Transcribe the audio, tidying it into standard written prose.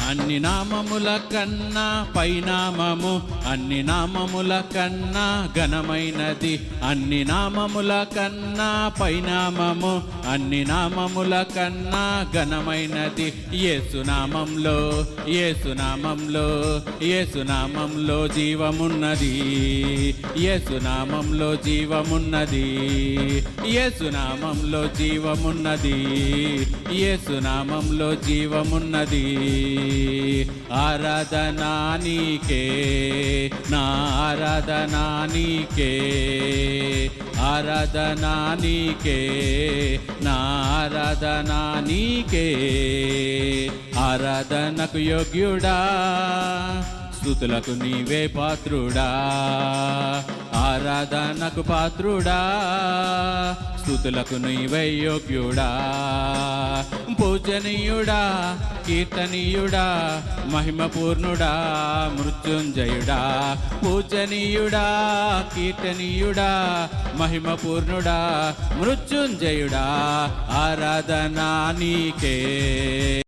అన్ని నామముల కన్నా పైనామము, అన్ని నామముల కన్నా ఘనమైనది. అన్ని నామముల కన్నా పైనామము, అన్ని నామముల కన్నా ఘనమైనది. యేసునామంలో, యేసునామంలో, యేసునామంలో జీవమున్నది. యేసునామంలో జీవమున్నది. యేసునామంలో జీవమున్నది. యేసునామంలో జీవమున్నది. ఆరాధనా నీకే, నా ఆరాధనా నీకే, ఆరాధనా నీకే, నా ఆరాధనా నీకే. ఆరాధనకు యోగ్యుడా, స్తుతులకు నీవే పాత్రుడా. ఆరాధనకు పాత్రుడా, స్తుతులకు నీవే యోగ్యుడా. పూజనీయుడా, కీర్తనీయుడా, మహిమపూర్ణుడా, మృత్యుంజయుడా. పూజనీయుడా, కీర్తనీయుడా, మహిమపూర్ణుడా, మృత్యుంజయుడా. ఆరాధనా నీకే.